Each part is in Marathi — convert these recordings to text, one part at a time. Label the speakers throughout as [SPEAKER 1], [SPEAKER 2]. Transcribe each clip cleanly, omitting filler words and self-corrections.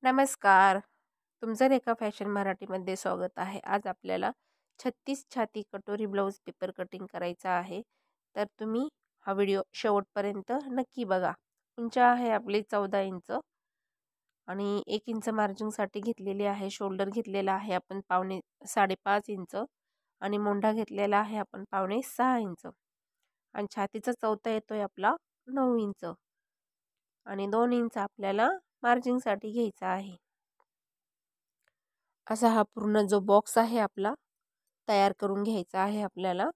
[SPEAKER 1] नमस्कार. तुमचं रेखा फॅशन मराठीमध्ये स्वागत आहे. आज आपल्याला 36 छाती कटोरी ब्लाऊज पेपर कटिंग करायचा आहे. तर तुम्ही हा व्हिडिओ शेवटपर्यंत नक्की बघा. उंची आहे आपली 14 इंच आणि 1 इंच मार्जिंगसाठी घेतलेली आहे. शोल्डर घेतलेला आहे आपण पावणे 5.5 इंच आणि मोंढा घेतलेला आहे आपण पावणे 6 इंच आणि छातीचा चौथा येतोय आपला 9 इंच आणि 2 इंच आपल्याला मार्जिंगसाठी घ्यायचा आहे. असा हा पूर्ण जो बॉक्स आहे आपला तयार करून घ्यायचा आहे आपल्याला.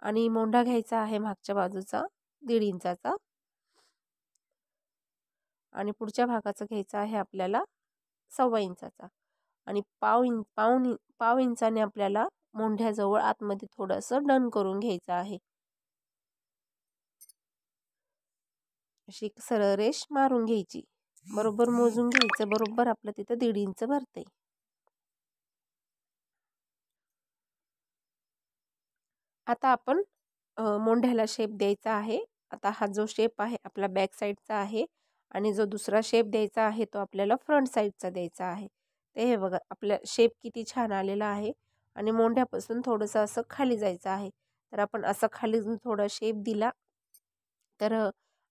[SPEAKER 1] आणि मोंढा घ्यायचा आहे मागच्या बाजूचा 1.5 इंचाचा आणि पुढच्या भागाचं घ्यायचं आहे आपल्याला 1.25 इंचाचा आणि पाव इंचाने आपल्याला मोंढ्याजवळ आतमध्ये थोडंसं डन करून घ्यायचं आहे. अशी एक सरळ रेष मारून घ्यायची. बरोबर मोजून घ्यायचं. बरोबर आपलं तिथं 1.5 इंच भरते. आता आपण मोंढ्याला शेप द्यायचा आहे. आता हा जो शेप आहे आपला बॅक साईडचा आहे आणि जो दुसरा शेप द्यायचा आहे तो आपल्याला फ्रंट साईडचा द्यायचा आहे. ते हे बघा आपल्या शेप किती छान आलेला आहे आणि मोंढ्यापासून थोडंसं असं खाली जायचं आहे. तर आपण असं खाली थोडा शेप दिला तर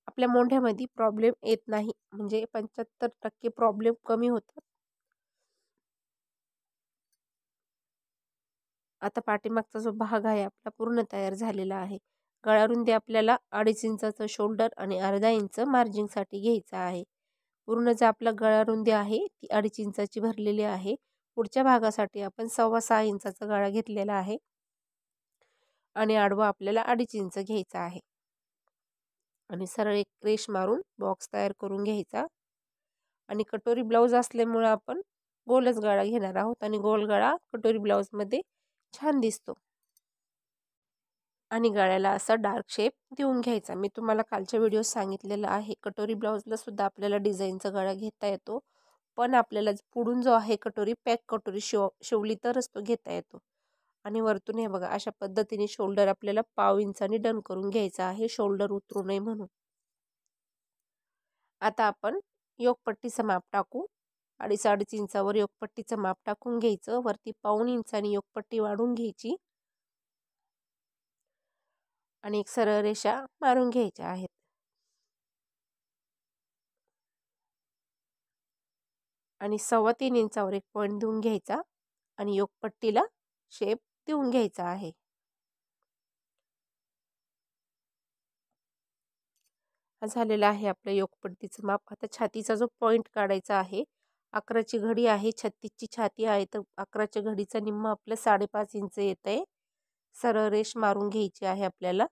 [SPEAKER 1] आपल्या मोंढ्यामध्ये प्रॉब्लेम येत नाही. म्हणजे 75% प्रॉब्लेम कमी होतात. आता पाठीमागचा जो भाग आहे आपला पूर्ण तयार झालेला आहे. गळारुंदी आपल्याला 2.5 इंचाचं शोल्डर आणि अर्धा इंच मार्जिंगसाठी घ्यायचं आहे. पूर्ण जे आपला गळारुंदी आहे ती 2.5 इंचाची भरलेली आहे. पुढच्या भागासाठी आपण 6.25 इंचाचा गळा घेतलेला आहे आणि आडवा आपल्याला 2.5 इंच घ्यायचा आहे आणि सरळ एक रेष मारून बॉक्स तयार करून घ्यायचा. आणि कटोरी ब्लाऊज असल्यामुळे आपण गोलच गळा घेणार आहोत आणि गोल गळा कटोरी ब्लाऊजमध्ये छान दिसतो. आणि गळ्याला असा डार्क शेप देऊन घ्यायचा. मी तुम्हाला कालच्या व्हिडिओत सांगितलेलं आहे कटोरी ब्लाऊजला सुद्धा आपल्याला डिझाईनचा गळा घेता येतो, पण आपल्याला पुढून जो आहे कटोरी पॅक कटोरी शिवली तरच तो घेता येतो. आणि वरतून हे बघा अशा पद्धतीने शोल्डर आपल्याला पाव इंचाने डन करून घ्यायचा आहे, शोल्डर उतरू नये म्हणून. आता आपण योकपट्टीचं माप टाकू. 2.5 इंचावर योकपट्टीचं माप टाकून घ्यायचं. वरती पाऊण इंचाने योकपट्टी वाढून घ्यायची आणि एक सरळ रेषा मारून घ्यायच्या आहेत. आणि 3.25 इंचावर एक पॉईंट देऊन घ्यायचा आणि योकपट्टीला शेप देऊन घ्यायचा आहे. हा झालेला आहे आपलं योकपट्टीचं माप. आता छातीचा जो पॉईंट काढायचा आहे, 11ची घडी आहे, 36ची छाती आहे, तर 11च्या घडीचा निम्म आपलं 5.5 इंच येत आहे. सरळ रेष मारून घ्यायची आहे आपल्याला.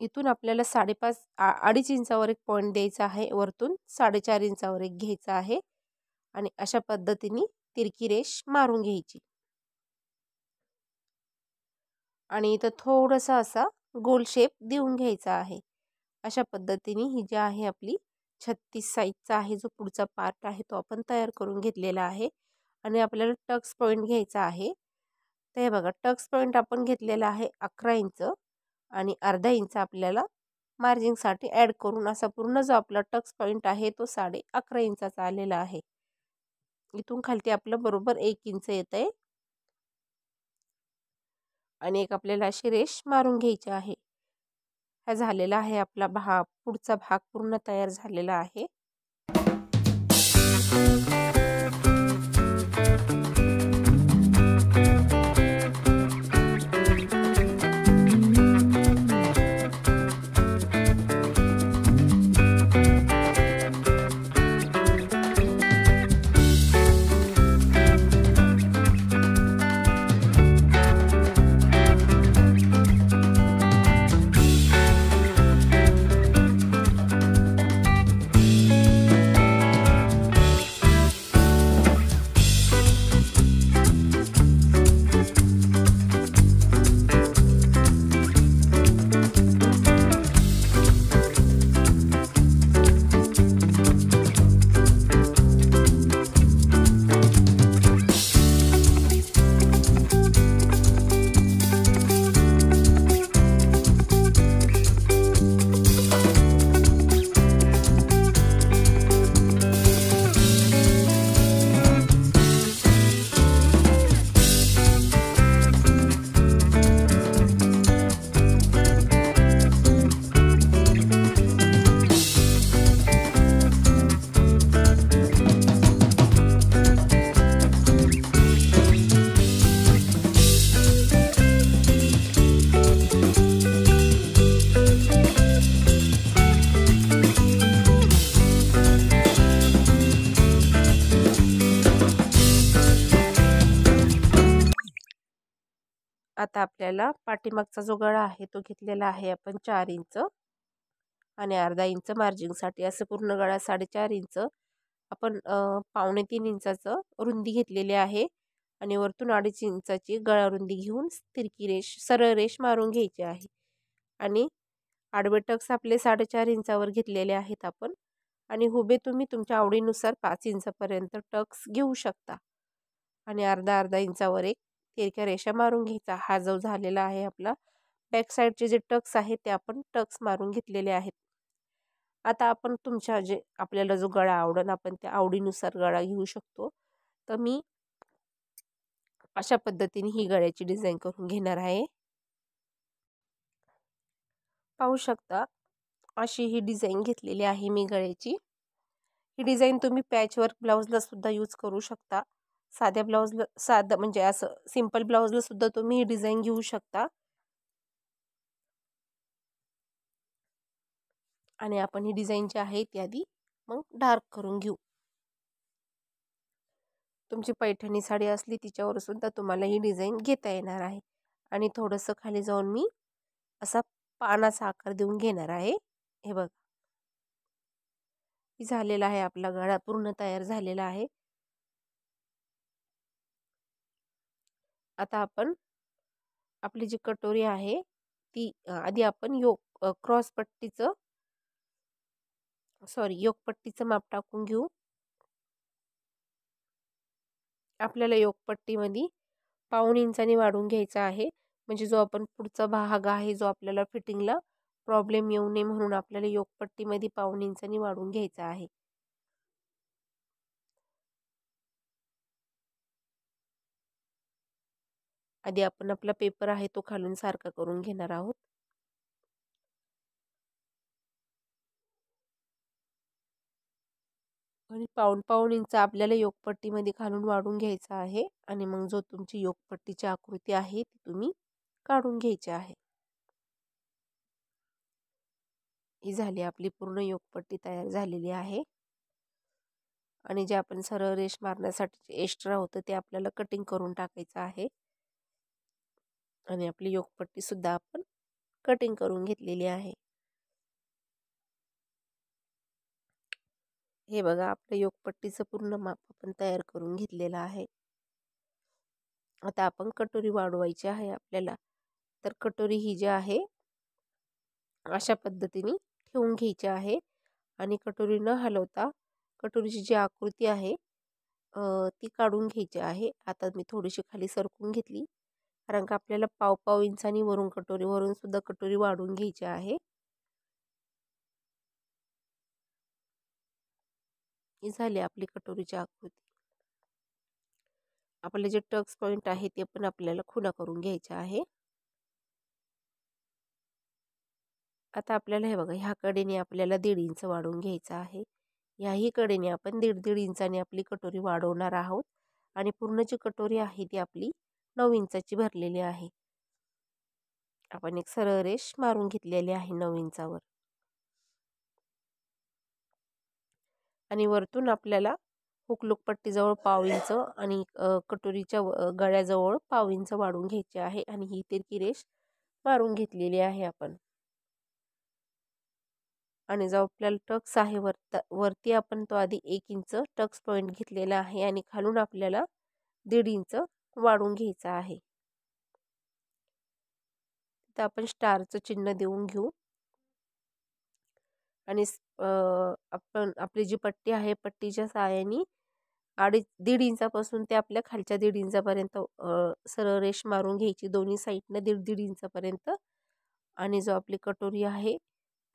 [SPEAKER 1] इथून आपल्याला 2.5 इंचावर एक पॉईंट द्यायचा आहे, वरतून 4.5 इंचावर एक घ्यायचा आहे आणि अशा पद्धतीने तिरकी रेष मारून घ्यायची. आणि इथं थोडंसं असा गोल शेप देऊन घ्यायचा आहे. अशा पद्धतीने ही जी आहे आपली 36 साईजचा आहे जो पुढचा पार्ट आहे तो आपण तयार करून घेतलेला आहे. आणि आपल्याला टक्स पॉईंट घ्यायचा आहे. तर हे बघा टक्स पॉईंट आपण घेतलेला आहे 11 इंच आणि अर्धा इंच आपल्याला मार्जिंगसाठी ॲड करून असा पूर्ण जो आपला टक्स पॉईंट आहे तो 11.5 इंचाचा आलेला आहे. इथून खालती आपलं बरोबर 1 इंच येत आहे आणि एक आपल्याला अशी रेष मारून घ्यायची आहे. हा झालेला आहे आपला पुढचा भाग पूर्ण तयार झालेला आहे. आता आपल्याला पाठीमागचा जो गळा आहे तो घेतलेला आहे आपण 4 इंच आणि अर्धा इंच मार्जिंगसाठी. असं पूर्ण गळा 4.5 इंच आपण 2.25 इंचाचं रुंदी घेतलेली आहे आणि वरतून 2.5 इंचाची गळा रुंदी घेऊन तिरकी रेष सरळ रेष मारून घ्यायची आहे. आणि आडवे टक्स आपले 4.5 इंचावर घेतलेले आहेत आपण आणि हुबे तुम्ही तुमच्या आवडीनुसार 5 इंचापर्यंत टक्स घेऊ शकता. आणि अर्धा इंचावर एक तिरक्या रेषा मारून घ्यायचा. हा जो झालेला आहे आपला बॅक साईडचे जे टक्स आहेत ते आपण टक्स मारून घेतलेले आहेत. आता आपण तुमच्या जे आपल्याला जो गळा आवडेल आपण त्या आवडीनुसार गळा घेऊ शकतो. तर मी अशा पद्धतीने ही गळ्याची डिझाईन करून घेणार आहे. पाहू शकता अशी ही डिझाईन घेतलेली आहे मी गळ्याची. ही डिझाईन तुम्ही पॅचवर्क ब्लाउजला सुद्धा यूज करू शकता. साध्या ब्लाउजला साधं म्हणजे असं सिंपल ब्लाउजला सुद्धा तुम्ही ही डिझाईन घेऊ शकता. आणि आपण ही डिझाईन जी आहे ती आधी मग डार्क करून घेऊ. तुमची पैठणी साडी असली तिच्यावर सुद्धा तुम्हाला ही डिझाईन घेता येणार आहे. आणि थोडंसं खाली जाऊन मी असा पानाचा आकार देऊन घेणार आहे. हे बघा झालेला आहे आपला गळा पूर्ण तयार झालेला आहे. आता आपण आपली जी कटोरी आहे ती आधी आपण क्रॉस पट्टीचं योकपट्टीचं माप टाकून घेऊ. आपल्याला योकपट्टीमध्ये 1.5 इंचाने वाढवून घ्यायचा आहे. म्हणजे जो आपण पुढचा भाग आहे जो आपल्याला फिटिंगला प्रॉब्लेम येऊ नये म्हणून आपल्याला योकपट्टीमध्ये 1.5 इंचाने वाढवून घ्यायचा आहे. आधी आपण आपला पेपर आहे तो खालून सारखा करून घेणार आहोत. आणि 1.5 इंच आपल्याला योकपट्टीमध्ये खालून वाढून घ्यायचा आहे. आणि मग जो तुमची योकपट्टीची आकृती आहे ती तुम्ही काढून घ्यायची आहे. ही झाली आपली पूर्ण योकपट्टी तयार झालेली आहे. आणि जे आपण सरळ रेष मारण्यासाठी एक्स्ट्रा होतं ते आपल्याला कटिंग करून टाकायचं आहे. आणि आपली योकपट्टी सुद्धा आपण कटिंग करून घेतलेली आहे. हे बघा आपल्या योकपट्टीचं पूर्ण माप आपण तयार करून घेतलेलं आहे. आता आपण कटोरी वाढवायची आहे आपल्याला. तर कटोरी ही जी आहे अशा पद्धतीने ठेवून घ्यायची आहे. आणि कटोरी न हलवता कटोरीची जी आकृती आहे ती काढून घ्यायची आहे. आता मी थोडीशी खाली सरकून घेतली कारण का आपल्याला 1.5 इंचानी वरून सुद्धा कटोरी वाढवून घ्यायची आहे. ही झाली आपली कटोरीची आकृती. आपले जे टक्स पॉइंट आहे ते पण आपल्याला खुणा करून घ्यायचे आहे. आता आपल्याला हे बघा ह्या कडेने आपल्याला 1.5 इंच वाढवून घ्यायचं आहे. ह्याही कडेने आपण 1.5 इंचाने आपली कटोरी वाढवणार आहोत. आणि पूर्ण जी कटोरी आहे ती आपली 9 इंचाची भरलेली आहे. आपण एक सरळ रेष मारून घेतलेली आहे 9 इंचावर. आणि वरतून आपल्याला हुकलूक पट्टीजवळ 1.5 इंच आणि कटोरीच्या गळ्याजवळ 1.5 इंच वाढवून घ्यायचे आहे. आणि ही तिरकी रेष मारून घेतलेली आहे आपण. आणि जो आपल्याला टक्स आहे वरती आपण तो आधी 1 इंच टक्स पॉइंट घेतलेला आहे. आणि खालून आपल्याला 1.5 इंच वाढवून घ्यायचा आहे. तर आपण स्टारचं चिन्ह देऊन घेऊ. आणि आपण आपली जी पट्टी आहे पट्टीच्या सहाय्याने 1.5 इंचापासून ते आपल्या खालच्या 1.5 इंचापर्यंत सरळ रेष मारून घ्यायची दोन्ही साईडनं 1.5 इंचापर्यंत. आणि जो आपली कटोरी आहे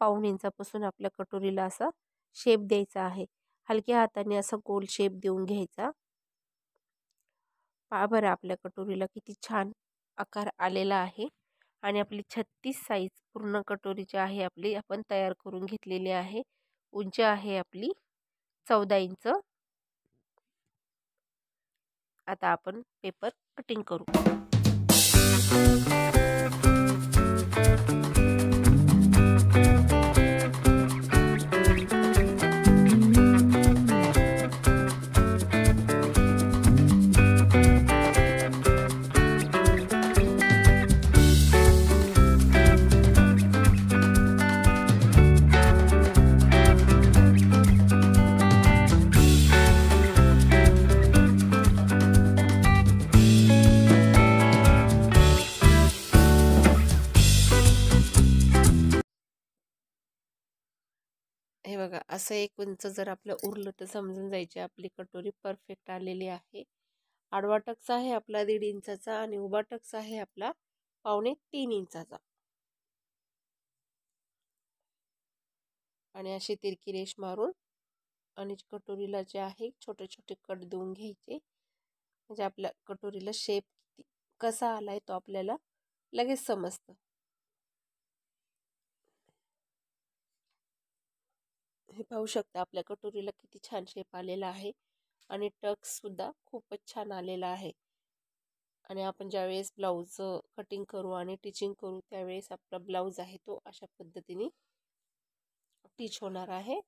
[SPEAKER 1] 1.5 इंचापासून आपल्या कटोरीला असा शेप द्यायचा आहे. हलक्या हाताने असा गोल शेप देऊन घ्यायचा. पहा बरं आपल्या कटोरीला किती छान आकार आलेला आहे. आणि आपली 36 साईज पूर्ण कटोरीची आहे आपली आपण तयार करून घेतलेली आहे. उंची आहे आपली 14 इंच. आता आपण पेपर कटिंग करू. हे बघा, असं 1 इंच जर आपलं उरलं तर समजून जायची आपली कटोरी परफेक्ट आलेली आहे. आडवा टक्स आहे आपला 1.5 इंचाचा आणि उभा टक्स आहे आपला 2.25-3 इंचाचा. आणि अशी तिरकी रेष मारून आणि कटोरीला जे आहे छोटे छोटे कट देऊन घ्यायचे, म्हणजे आपल्या कटोरीला शेप कसा आलाय तो आपल्याला लगेच समजतं. हे पाहू शकता आपल्या कटोरीला किती छान शेप आलेला आहे आणि टक्स सुद्धा खूपच छान आलेला आहे. आणि आपण ज्यावेळेस ब्लाऊज कटिंग करू आणि टिचिंग करू त्यावेळेस आपला ब्लाऊज आहे तो अशा पद्धतीने टिच होणार आहे.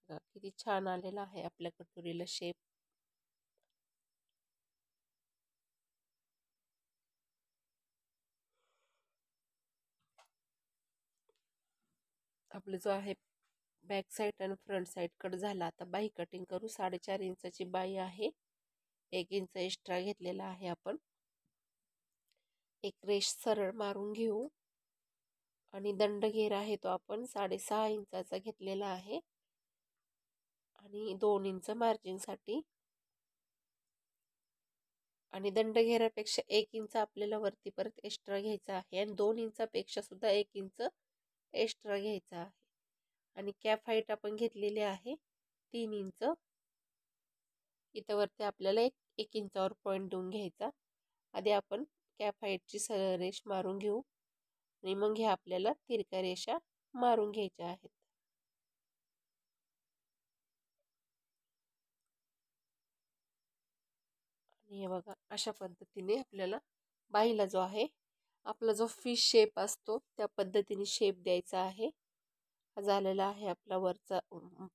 [SPEAKER 1] किती छान आलेला आहे आपल्या कटोरीला शेप. आपलं जो आहे बॅक साईड आणि फ्रंट साईड कट झाला. आता बाही कटिंग करू. 4.5 इंचाची बाही आहे. 1 इंच एक्स्ट्रा घेतलेला आहे आपण. एक रेष सरळ मारून घेऊ आणि दंड घेर आहे तो आपण 6.5 इंचाचा घेतलेला आहे आणि 2 इंच मार्जिन साठी. आणि दंड घेरापेक्षा 1 इंच आपल्याला वरती परत एक्स्ट्रा घ्यायचा आहे आणि 2 इंचापेक्षा सुद्धा 1 इंच एक्स्ट्रा घ्यायचा आहे. आणि कॅप हाईट आपण घेतलेली आहे 3 इंच. इथं वरती आपल्याला 1 इंचावर पॉइंट देऊन घ्यायचा. आधी आपण कॅप हाईटची सरळ रेष मारून घेऊ आणि मग हे आपल्याला तिरक्या रेषा मारून घ्यायच्या आहेत. आणि हे बघा, अशा पद्धतीने आपल्याला बाहीला जो आहे आपला जो फिश शेप असतो त्या पद्धतीने शेप द्यायचा आहे. हा झालेला आहे आपला वरचा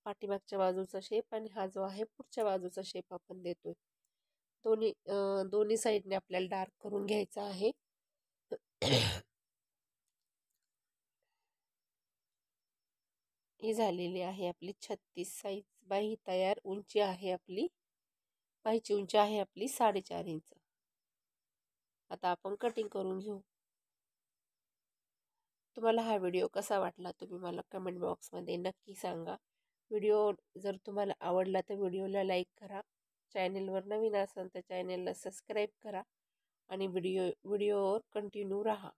[SPEAKER 1] पाठीमागच्या बाजूचा शेप आणि हा जो आहे पुढच्या बाजूचा शेप आपण देतोय. दोन्ही साईडने आपल्याला डार्क करून घ्यायचा आहे. ही झालेली आहे आपली 36 साईज बाही तयार. उंची आहे आपली, बाहीची उंची आहे आपली 4.5 इंच. आता आपण कटिंग करून घेऊ. तुम्हाला हा व्हिडिओ कसा वाटला तुम्ही मला कमेंट बॉक्समध्ये नक्की सांगा. व्हिडिओ जर तुम्हाला आवडला तर व्हिडिओला लाईक करा. चॅनेलवर नवीन असाल तर चॅनेलला सबस्क्राईब करा आणि व्हिडिओवर कंटिन्यू राहा.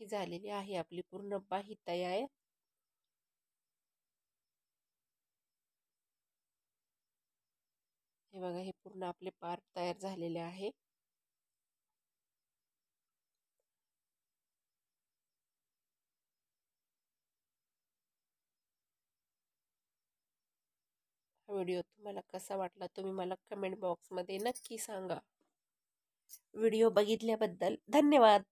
[SPEAKER 1] ही झालेली आहे आपली पूर्ण बाही तयार. हे बघा, हे पूर्ण आपले पार्ट तयार झालेले आहे. हा व्हिडिओ तुम्हाला कसा वाटला तुम्ही मला कमेंट बॉक्समध्ये नक्की सांगा. व्हिडिओ बघितल्याबद्दल धन्यवाद.